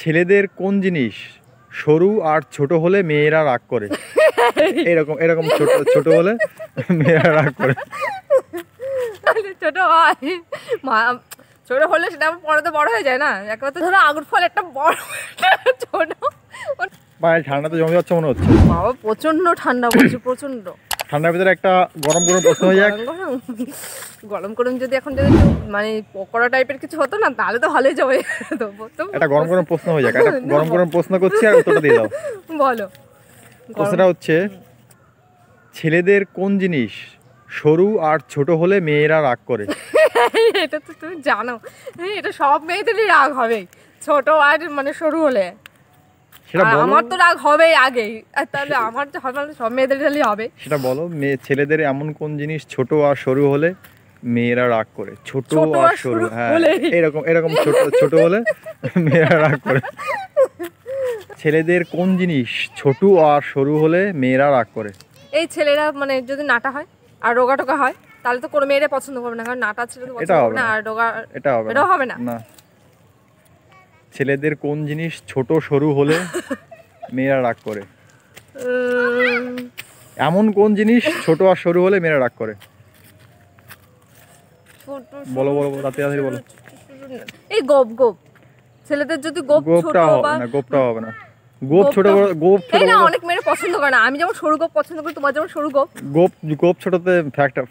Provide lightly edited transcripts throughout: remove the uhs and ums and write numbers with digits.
ছেলেদের কোন জিনিস সরু আর ছোট হলে মেয়েরা রাগ করে? এরকম এরকম ছোট ছোট হলে মেয়েরা রাগ করে। ছোট হয় ছোট হলে সেটা পরে তো বড় হয়ে যায় না। একবার তো ধরো আঙুর ফল একটা বড় ছোট। পায়ে ঠান্ডা তো জমে যাচ্ছে মনে হচ্ছে। বাবা প্রচন্ড ঠান্ডা পড়ছে, প্রচন্ড ঠান্ডার ভিতরে একটা গরম গরম প্রশ্ন হয়ে যাক। গরম গরম যদি এখন যদি একটু মানে পকোড়া টাইপের কিছু হতো না তাহলে তো ভালোই যাবে। একটা গরম গরম প্রশ্ন হয়ে যাক, একটা গরম গরম প্রশ্ন করছি আর উত্তরটা দিয়ে দাও। বলো। প্রশ্নটা হচ্ছে, ছেলেদের কোন জিনিস সরু আর ছোট হলে মেয়েরা রাগ করে? এটা তো তুমি জানো, এটা সব মেয়েদেরই রাগ হবে ছোট আর মানে সরু হলে। আমার তো রাগ হবেই আগেই, আর তাহলে আমার যে হবে সব মেয়েদেরই হবে। সেটা বলো, ছেলেদের এমন কোন জিনিস ছোট আর সরু হলে মেয়েরা রাগ করে? ছোট আর সরু, হ্যাঁ এরকম এরকম ছোট ছোট হলে মেয়েরা রাগ করে। ছেলেদের কোন জিনিস ছোট আর সরু হলে মেয়েরা রাগ করে? এই ছেলেরা মানে যদি নাটা হয় আর রোগা টোকা হয় তাহলে তো কোনো মেয়েরা পছন্দ করবে না, কারণ নাটা ছেলে তো পছন্দ করবে না আর রোগা এটাও হবে না। না, ছেলেদের কোন জিনিস ছোট সরু হলে মেয়েরা রাগ করে? এমন কোন জিনিস ছোট আর সরু হলে মেয়েরা রাগ করে? বলো বলো তাড়াতাড়ি বলো। এই গোপ গোপ, ছেলেদের যদি গোপ ছোট হবে না, গোপটাও হবে না। গোপ ছোট বড়, গোপ ছোট না অনেক মেয়ে পছন্দ করে না। আমি যেমন সরু গোপ পছন্দ করি, তোমার যেমন সরু গোপ। গোপ ছোটতে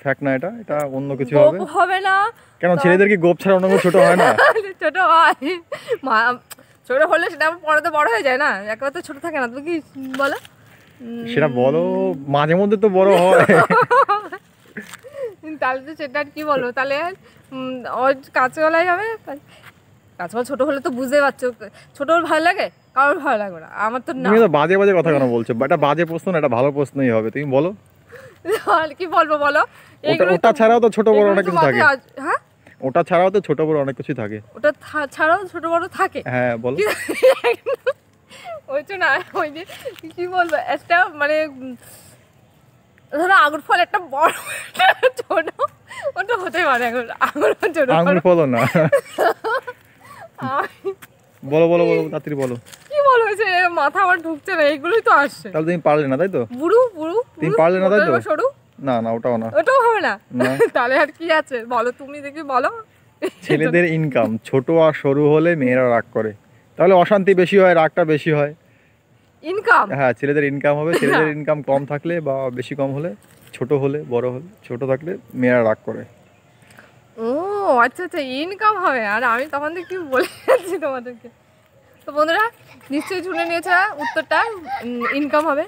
ফ্যাক্ট না, এটা অন্য কিছু হবে। গোপ হবে না কেন, ছেলেদের কি গোপ ছাড়া অন্য কিছু ছোট হয় না? ছোট হয়, ছোট হলে সেটা পরে তো বড় হয়ে যায় না, একবার তো ছোট থাকে না। তুমি কি বলো? সেটা বলো, মাঝে মধ্যে তো বড় হয়। তাহলে তো সেটা কি বলবো, তাহলে ওর কাঁচকলাই হবে। কাঁচকলা ছোট হলে তো বুঝতে পারছো, ছোট হলে ভালো লাগে, কারোর ভালো লাগবে না, আমার তো না। তুমি তো বাজে বাজে কথা কেন বলছো? এটা বাজে প্রশ্ন না, এটা ভালো প্রশ্নই হবে। তুমি বলো কি বলবো বলো। ওটা ছাড়াও তো ছোট বড় অনেক কিছু থাকে। হ্যাঁ, ওটা ছাড়াও তো ছোট বড় অনেক কিছু থাকে। ওটা ছাড়াও ছোট বড় থাকে, হ্যাঁ বলো। ওই তো না, ওই যে কি বলবো, একটা মানে ধরো আঙুর ফল একটা বড় ছোট, ওটা হতে পারে। আঙুর ছোট, আঙুর ফল না। বলো বলো বলো তাড়াতাড়ি বলো। কি বলবো, যে মাথা আমার ঢুকছে না, এগুলোই তো আসছে। তাহলে তুমি পারলে না তাই তো? বুড়ু বুড়ু তুমি পারলে না তাই তো? সরু না না, ওটাও না, ওটাও হবে না। তাহলে আর কি আছে বলো, তুমি দেখি বলো। ছেলেদের ইনকাম ছোট আর সরু হলে মেয়েরা রাগ করে, তাহলে অশান্তি বেশি হয়, রাগটা বেশি হয়। ইনকাম, হ্যাঁ ছেলেদের ইনকাম হবে। ছেলেদের ইনকাম কম থাকলে বা বেশি কম হলে, ছোট হলে বড় হলে, ছোট থাকলে মেয়েরা রাগ করে। ও আচ্ছা আচ্ছা, ইনকাম হবে। আর আমি তখন থেকে কি বলে যাচ্ছি তোমাদেরকে। তো বন্ধুরা নিশ্চয়ই শুনে নিয়েছে উত্তরটা, ইনকাম হবে।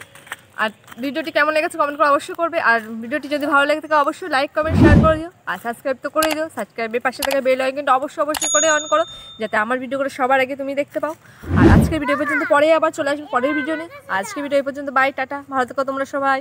আর ভিডিওটি কেমন লেগেছে কমেন্ট করে অবশ্যই করবে। আর ভিডিওটি যদি ভালো লেগে থাকে অবশ্যই লাইক কমেন্ট শেয়ার করে দিও, আর সাবস্ক্রাইব তো করে দিও। সাবস্ক্রাইবের পাশে থাকা বেল আইকনটা অবশ্যই করে অন করো, যাতে আমার ভিডিওগুলো সবার আগে তুমি দেখতে পাও। আর আজকের ভিডিও পর্যন্ত, পরে আবার চলে আসবে পরের ভিডিও নিয়ে। আজকের ভিডিও এই পর্যন্ত, বাই টাটা, ভালো থেকো তোমরা সবাই।